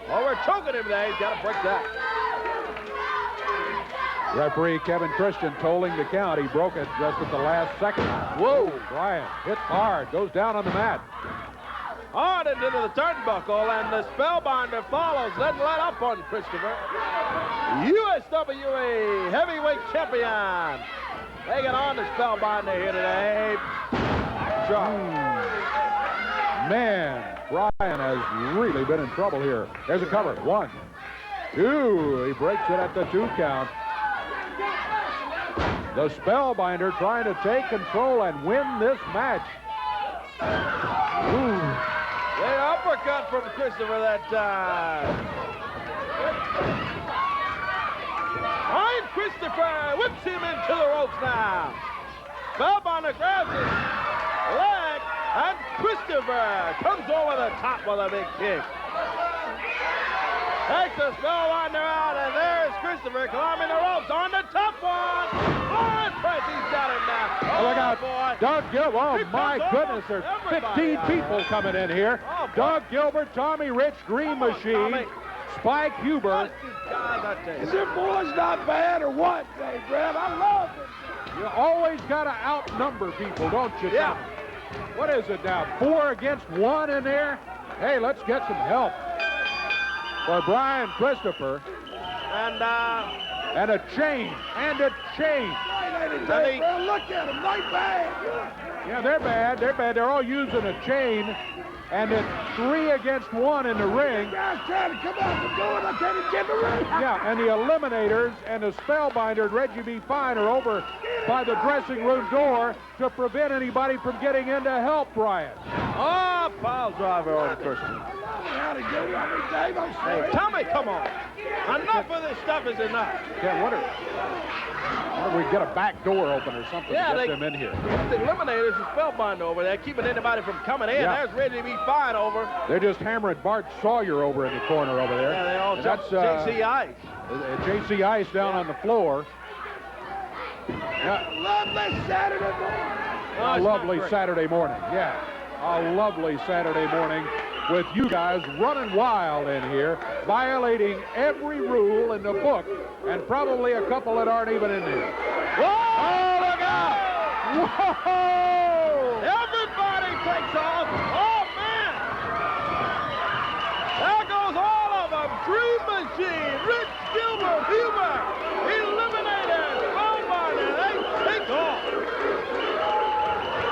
Oh, we're choking him there. He's got to break that. Referee Kevin Christian tolling the count. He broke it just at the last second. Whoa! Bryant hits hard, goes down on the mat. Hard into the turnbuckle, and the Spellbinder follows. Doesn't let up on Christopher. USWA heavyweight champion. Taking on the Spellbinder here today. Man, Brian has really been in trouble here. There's a cover. 1, 2. He breaks it at the 2 count. The Spellbinder trying to take control and win this match. The uppercut from Christopher that time. Ryan Christopher whips him into the ropes now. Spellbinder grabs his leg, and Christopher comes over the top with a big kick. Takes the Spellbinder out, and there's Christopher climbing the ropes on the top one. Oh, he's got him now. Oh, look out. Boy. Doug Gilbert. Oh, my goodness. There's 15 people coming in here. Oh, Doug Gilbert, Tommy Rich, Green Machine, Spike Huber. Is them boys not bad or what, Dave Brad? I love them. You always got to outnumber people, don't you? Yeah. Tommy? What is it now? 4 against 1 in there? Hey, let's get some help for Brian Christopher. And a chain. Look at them. They bad. Yeah, they're bad. They're all using a chain. And it's 3 against 1 in the ring. Guys trying to come out the door and I can't even get in the ring. Yeah, and the Eliminators and the Spellbinder, Reggie B. Fine, are over by the dressing room door to prevent anybody from getting in to help Brian. Oh, pile driver on Christian. Hey, Tommy, come on. Enough of this stuff is enough. Yeah, wonder we get a back door open or something to get them in here. The Eliminators and Spellbinder over there, keeping anybody from coming in. Yeah. There's Reggie B. Fine over. They're just hammering Bart Sawyer over in the corner over there. Yeah, they all that's J.C. Ice. J.C. Ice down on the floor. Yeah. Lovely Saturday morning. A lovely Saturday morning, yeah. A lovely Saturday morning with you guys running wild in here, violating every rule in the book, and probably a couple that aren't even in there. Whoa! Oh, look out! Whoa! Everybody takes off. Oh, man! There goes all of them. Dream Machine, Rich Gilbert, Huber, Eliminators, Spellbinder, they take off.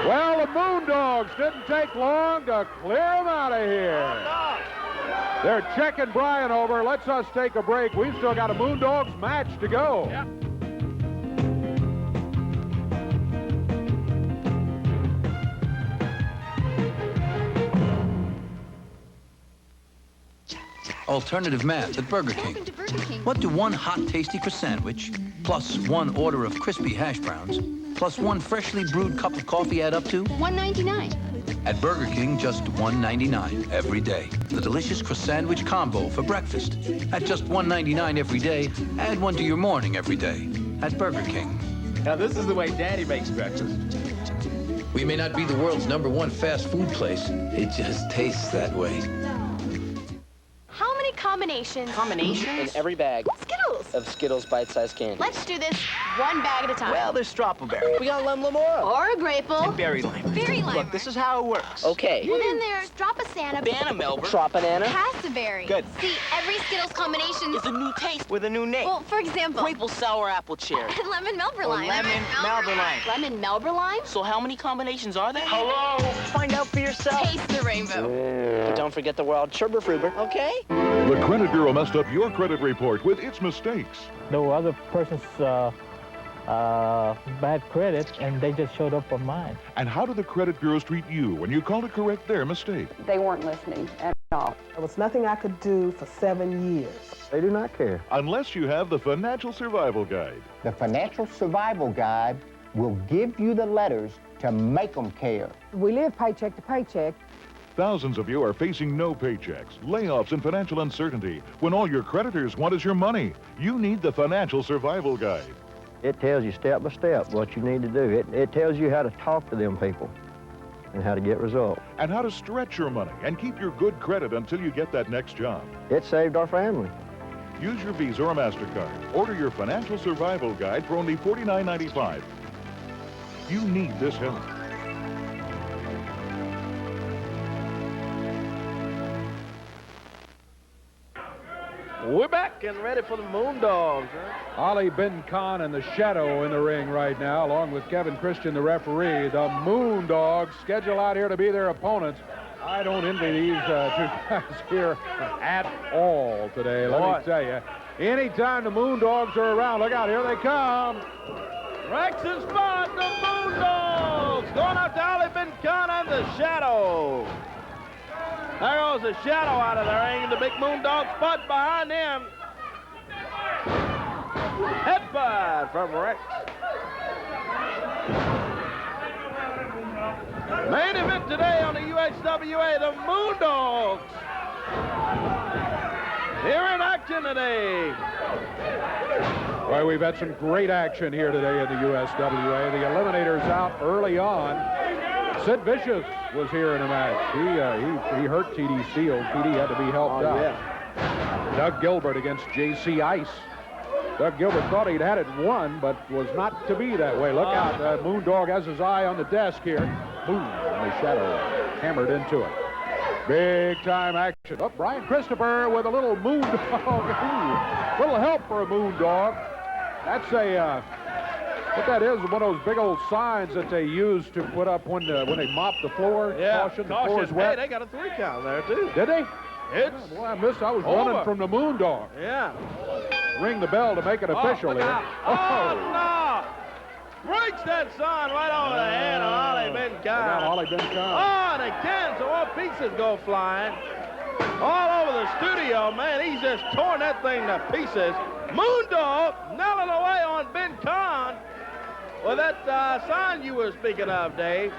Well, the Moondogs didn't take long to clear them out of here. They're checking Brian over. Let's us take a break. We've still got a Moondogs match to go. Yep. Alternative math at Burger King. What do 1 hot, tasty croissant sandwich, plus 1 order of crispy hash browns, plus 1 freshly brewed cup of coffee add up to? $1.99. At Burger King, just $1.99 every day. The delicious croissant sandwich combo for breakfast. At just $1.99 every day, add 1 to your morning every day. At Burger King. Now, this is the way Daddy makes breakfast. We may not be the world's #1 fast food place. It just tastes that way. How many combinations? In every bag Skittles. of Skittles bite-sized candy. Let's do this 1 bag at a time. Well, there's Strawberry. We got Lemon Or a Grapeful. and Berry Lime. Berry Lime. Look, this is how it works. Okay. And then there's Strawbanana. Banana Melbourne. Strawbanana. Cassberry. Good. See, every Skittles combination It's a new taste with a new name. Well, for example. Maple sour apple cherry. And lemon Melbourne Or lime. lemon Melbourne lime. Lemon Melbourne lime? So how many combinations are there? Hello. Find out for yourself. Taste the rainbow. But don't forget the wild Fruber, okay? The credit bureau messed up your credit report with its mistakes. There were other person's bad credit, and they just showed up on mine. And how do the credit bureaus treat you when you call to correct their mistake? They weren't listening at all. There was nothing I could do for 7 years. They do not care. Unless you have the Financial Survival Guide. The Financial Survival Guide will give you the letters to make them care. We live paycheck to paycheck. Thousands of you are facing no paychecks, layoffs, and financial uncertainty. When all your creditors want is your money, you need the Financial Survival Guide. It tells you step by step what you need to do. It tells you how to talk to them people and how to get results. And how to stretch your money and keep your good credit until you get that next job. It saved our family. Use your Visa or MasterCard. Order your financial survival guide for only $49.95. You need this help. We're back and ready for the Moondogs. Ali bin Khan and the Shadow in the ring right now, along with Kevin Christian, the referee. The Moondogs scheduled out here to be their opponents. I don't envy these two guys here at all today, let me tell you. Anytime the Moondogs are around, look out, here they come. Rex and Spot, the Moondogs, going out to Ali bin Khan and the Shadow. There goes the Shadow out of the ring, and the big Moondog Spot behind him. Headbutt from Rex. Main event today on the USWA, the Moondogs. Here in action today. Well, we've had some great action here today in the USWA. The Eliminators out early on. Sid Vicious was here in a match. He hurt T.D. Steele. T.D. had to be helped out. Yeah. Doug Gilbert against J.C. Ice. Doug Gilbert thought he'd had it won, but was not to be that way. Look out. Moondog has his eye on the desk here. Boom. And the Shadow hammered into it. Big-time action. Oh, Brian Christopher with a little Moondog. Little help for a Moondog. That's a... what that is, one of those big old signs that they use to put up when they mop the floor. Yeah, caution, the floor is wet. Hey, they got a 3 count there, too. Did they? It's boy, I missed. I was running from the Moondog. Yeah. Ring the bell to make it official here. Oh, no! Breaks that sign right over the head of Ali bin Khan. Ali bin Khan. Oh, and again, so all pieces go flying. All over the studio, man. He's just torn that thing to pieces. Moondog nailing away on bin Khan. Well, that sign you were speaking of, Dave.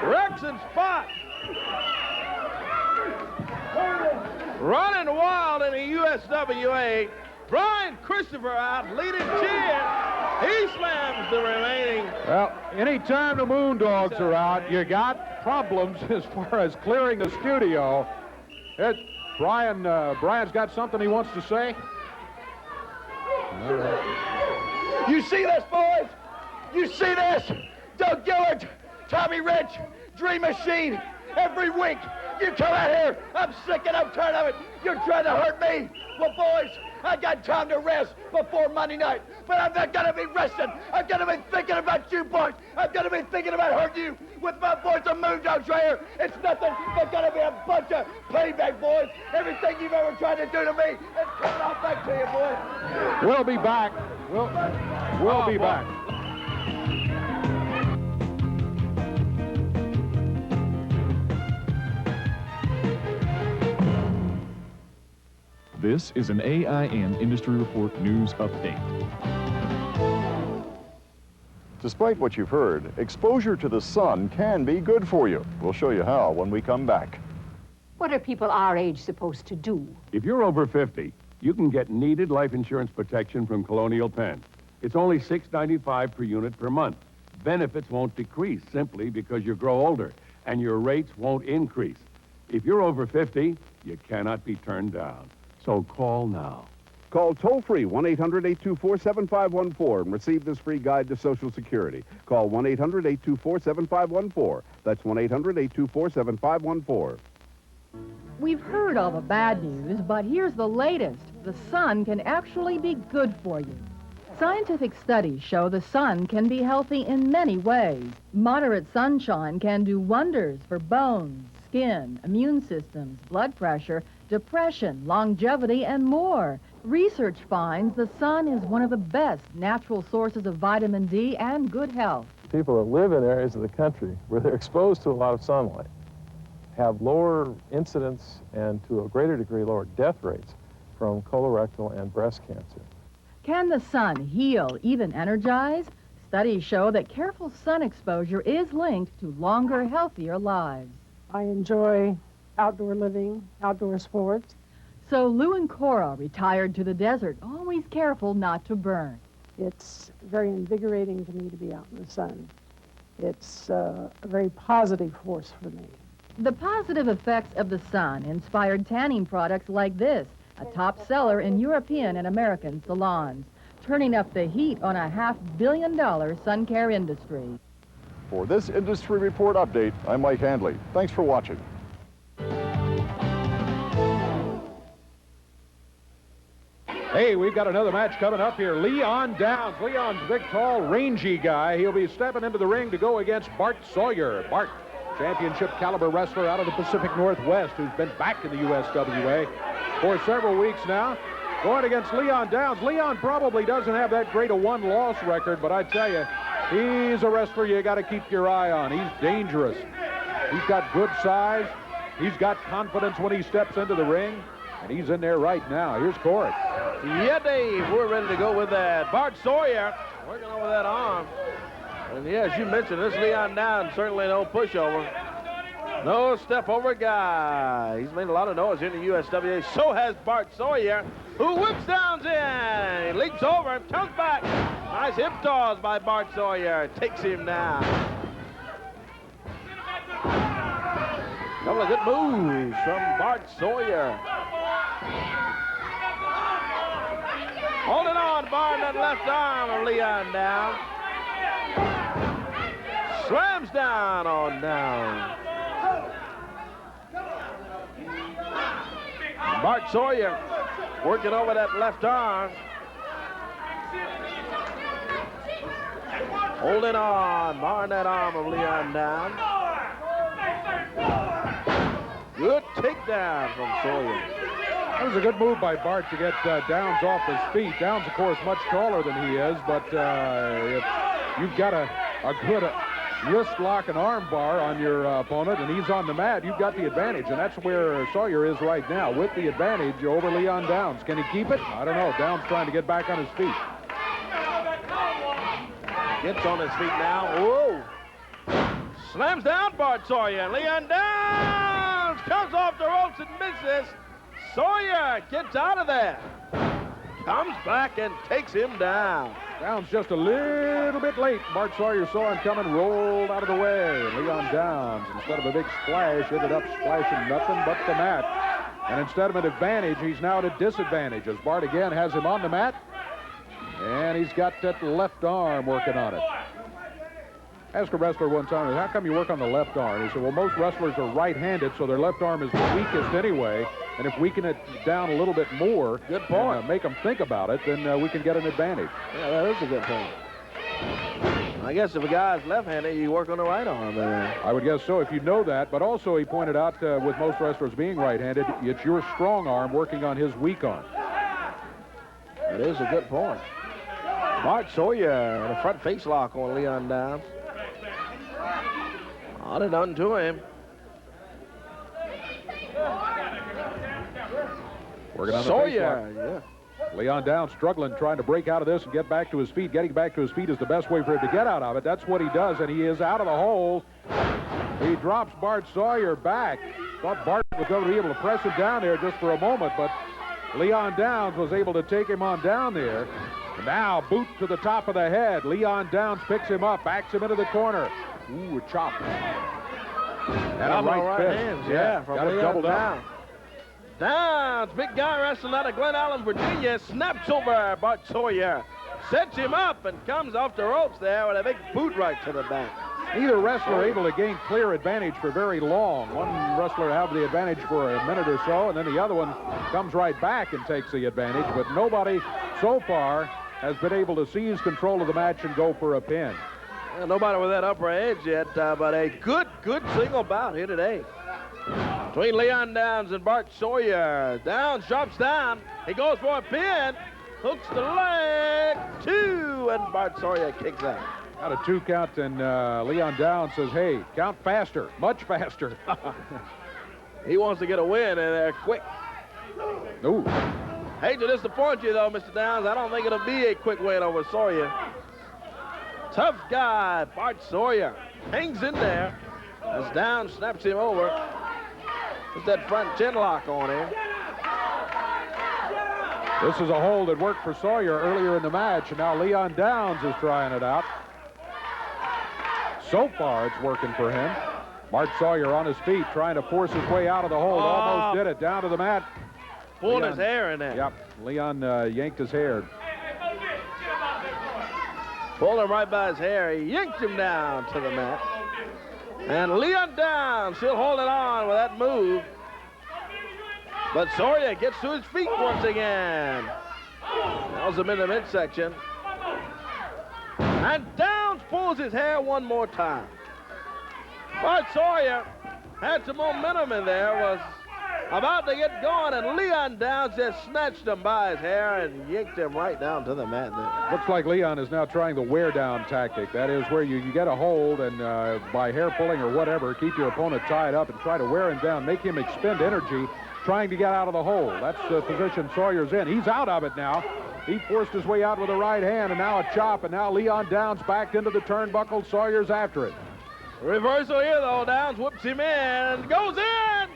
Rex and Spot. Running wild in the USWA. Brian Christopher out, leading cheer. He slams the remaining. Well, anytime the Moondogs are out, you got problems as far as clearing the studio. Brian's got something he wants to say. All right. You see this, boys? You see this? Doug Gillard, Tommy Rich, Dream Machine, every week you come out here. I'm sick and I'm tired of it. You're trying to hurt me. Well, boys, I got time to rest before Monday night, but I'm not going to be resting. I'm going to be thinking about you, boys. I'm going to be thinking about hurting you with my boys, the Moondogs right here. It's nothing but going to be a bunch of payback, boys. Everything you've ever tried to do to me is coming off back to you, boys. We'll be back. We'll be back. This is an AIN Industry Report News Update. Despite what you've heard, exposure to the sun can be good for you. We'll show you how when we come back. What are people our age supposed to do? If you're over 50, you can get needed life insurance protection from Colonial Penn. It's only $6.95 per unit per month. Benefits won't decrease simply because you grow older, and your rates won't increase. If you're over 50, you cannot be turned down. So call now. Call toll-free 1-800-824-7514 and receive this free guide to Social Security. Call 1-800-824-7514. That's 1-800-824-7514. We've heard all the bad news, but here's the latest. The sun can actually be good for you. Scientific studies show the sun can be healthy in many ways. Moderate sunshine can do wonders for bones, skin, immune systems, blood pressure, depression, longevity, and more. Research finds the sun is one of the best natural sources of vitamin D and good health. People that live in areas of the country where they're exposed to a lot of sunlight have lower incidence and to a greater degree lower death rates from colorectal and breast cancer. Can the sun heal, even energize? Studies show that careful sun exposure is linked to longer, healthier lives. I enjoy outdoor living, outdoor sports. So Lou and Cora retired to the desert, always careful not to burn. It's very invigorating to me to be out in the sun. It's a very positive force for me. The positive effects of the sun inspired tanning products like this, a top seller in European and American salons, turning up the heat on a $500 million sun care industry. For this Industry Report update, I'm Mike Handley. Thanks for watching. Hey, we've got another match coming up here. Leon Downs. Leon's a big, tall, rangy guy. He'll be stepping into the ring to go against Bart Sawyer. Bart, championship caliber wrestler out of the Pacific Northwest, who's been back in the USWA for several weeks now. Going against Leon Downs. Leon probably doesn't have that great a one-loss record, but I tell you, he's a wrestler you got to keep your eye on. He's dangerous. He's got good size. He's got confidence when he steps into the ring, and he's in there right now. Here's Corey. Yeah, Dave, we're ready to go with that. Bart Sawyer working over that arm. And yeah, as you mentioned, this Leon Downs certainly no pushover. No step over guy. He's made a lot of noise here in the USWA. So has Bart Sawyer, who whips Downs in. He leaps over and comes back. Nice hip toss by Bart Sawyer. Takes him down. Couple of good moves from Bart Sawyer. Holding on, Bart, that left arm of Leon Downs. Slams down on Downs. Bart Sawyer working over that left arm. Holding on, barring that arm of Leon Downs. Good takedown from Sawyer. That was a good move by Bart to get Downs off his feet. Downs, of course, much taller than he is, but if you've got a good wrist lock and arm bar on your opponent, and he's on the mat, you've got the advantage, and that's where Sawyer is right now, with the advantage over Leon Downs. Can he keep it? I don't know. Downs trying to get back on his feet. Gets on his feet now. Whoa! Slams down Bart Sawyer. Leon Downs comes off the ropes and misses. Sawyer gets out of there. Comes back and takes him down. Downs just a little bit late. Bart Sawyer saw him coming, rolled out of the way. Leon Downs, instead of a big splash, ended up splashing nothing but the mat. And instead of an advantage, he's now at a disadvantage as Bart again has him on the mat. And he's got that left arm working on it. Asked a wrestler one time, how come you work on the left arm? He said, well, most wrestlers are right-handed, so their left arm is the weakest anyway. And if we can it down a little bit more, good point, and make them think about it, then we can get an advantage. Yeah, that is a good point. I guess if a guy's left-handed, you work on the right arm. I would guess so if you know that. But also, he pointed out, with most wrestlers being right-handed, it's your strong arm working on his weak arm. That is a good point. Bart Sawyer and a front face lock on Leon Downs. All it done to him. Working on the Sawyer, yeah. Leon Downs struggling, trying to break out of this and get back to his feet. Getting back to his feet is the best way for him to get out of it. That's what he does, and he is out of the hole. He drops Bart Sawyer back. Thought Bart was going to be able to press him down there just for a moment, but Leon Downs was able to take him on down there. Now, boot to the top of the head. Leon Downs picks him up, backs him into the corner. Ooh, a chop. And a right fist. Hands, yeah, from got it doubled up. Downs, big guy wrestling out of Glen Allen, Virginia, snaps over Bart Sawyer, sets him up and comes off the ropes there with a big boot right to the back. Neither wrestler able to gain clear advantage for very long. One wrestler have the advantage for a minute or so, and then the other one comes right back and takes the advantage, but nobody so far has been able to seize control of the match and go for a pin. Well, nobody with that upper edge yet, but a good single bout here today. Between Leon Downs and Bart Sawyer. Downs drops down. He goes for a pin. Hooks the leg. 2, and Bart Sawyer kicks out. Out of 2 count, and Leon Downs says, hey, count faster, much faster. He wants to get a win in there quick. Ooh. Hate to disappoint you, though, Mr. Downs. I don't think it'll be a quick win over Sawyer. Tough guy, Bart Sawyer, hangs in there as Downs snaps him over. Puts that front chin lock on him. This is a hold that worked for Sawyer earlier in the match, and now Leon Downs is trying it out. So far, it's working for him. Bart Sawyer on his feet, trying to force his way out of the hole. Almost did it. Down to the mat. Pulled his hair in there. Yep. Leon yanked his hair. Pulled him right by his hair. He yanked him down to the mat. And Leon down, still holding on with that move. But Sawyer gets to his feet once again. Nails him in the midsection. And Downs pulls his hair one more time. Bart Sawyer had some momentum in there, was about to get going, and Leon Downs just snatched him by his hair and yanked him right down to the mat there. Looks like Leon is now trying the wear-down tactic. That is where you get a hold and by hair pulling or whatever, keep your opponent tied up and try to wear him down, make him expend energy trying to get out of the hole. That's the position Sawyer's in. He's out of it now. He forced his way out with a right hand, and now a chop, and now Leon Downs backed into the turnbuckle. Sawyer's after it. Reversal here, though. Downs whips him in and goes in.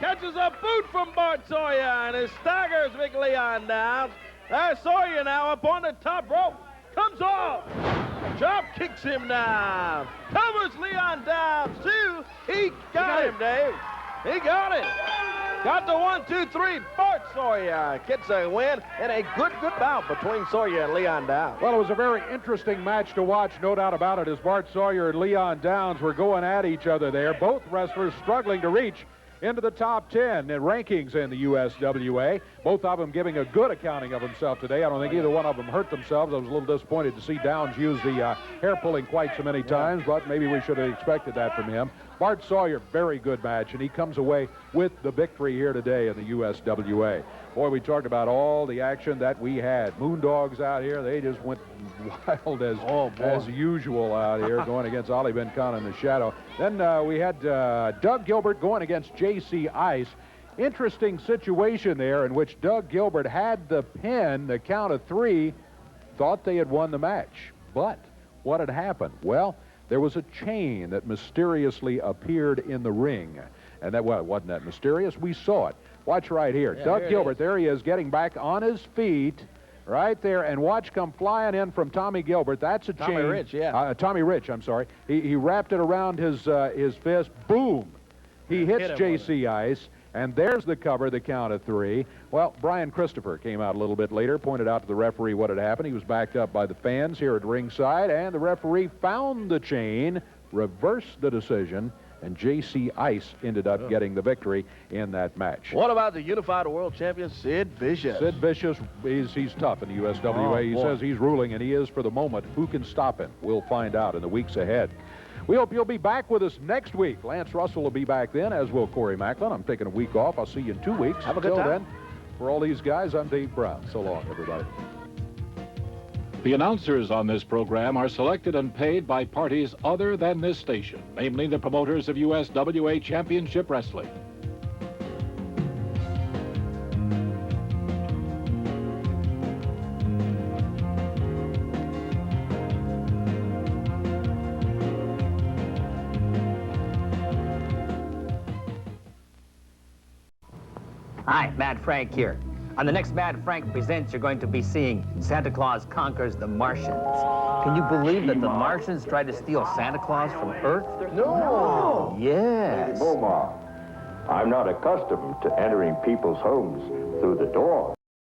Catches a boot from Bart Sawyer, and it staggers big Leon Downs. There's Sawyer now up on the top rope. Comes off. Chop kicks him down. Covers Leon Downs, too. He got him, Dave. He got it. Got the 1, 2, 3. Bart Sawyer gets a win and a good bout between Sawyer and Leon Downs. Well, it was a very interesting match to watch, no doubt about it, as Bart Sawyer and Leon Downs were going at each other there. Both wrestlers struggling to reach into the top 10 in rankings in the USWA. Both of them giving a good accounting of himself today. I don't think either one of them hurt themselves. I was a little disappointed to see Downs use the hair pulling quite so many times, but maybe we should have expected that from him. Bart Sawyer, very good match, and he comes away with the victory here today in the USWA. Boy, we talked about all the action that we had. Moondogs out here, they just went wild as usual out here, going against Ali Ben Khan in the shadow. Then we had Doug Gilbert going against J.C. Ice. Interesting situation there in which Doug Gilbert had the pin, the count of 3, thought they had won the match. But what had happened? Well, there was a chain that mysteriously appeared in the ring. And that, well, it wasn't that mysterious. We saw it. Watch right here. Yeah, Doug Gilbert, there he is, getting back on his feet right there. And watch come flying in from Tommy Gilbert. That's a chain. Tommy Rich, yeah. Tommy Rich, I'm sorry. He wrapped it around his fist. Boom. He hits J.C. Ice. And there's the cover, the count of 3. Well, Brian Christopher came out a little bit later, pointed out to the referee what had happened. He was backed up by the fans here at ringside, and the referee found the chain, reversed the decision, and J.C. Ice ended up getting the victory in that match. What about the unified world champion, Sid Vicious? Sid Vicious, he's tough in the USWA. He says he's ruling, and he is for the moment. Who can stop him? We'll find out in the weeks ahead. We hope you'll be back with us next week. Lance Russell will be back then, as will Corey Macklin. I'm taking a week off. I'll see you in 2 weeks. Have a good time. Until then, for all these guys, I'm Dave Brown. So long, everybody. The announcers on this program are selected and paid by parties other than this station, namely the promoters of USWA Championship Wrestling. Hi, Mad Frank here. On the next Mad Frank Presents, you're going to be seeing Santa Claus Conquers the Martians. Can you believe that the Martians tried to steal Santa Claus from Earth? No! Yes. Omar, I'm not accustomed to entering people's homes through the door.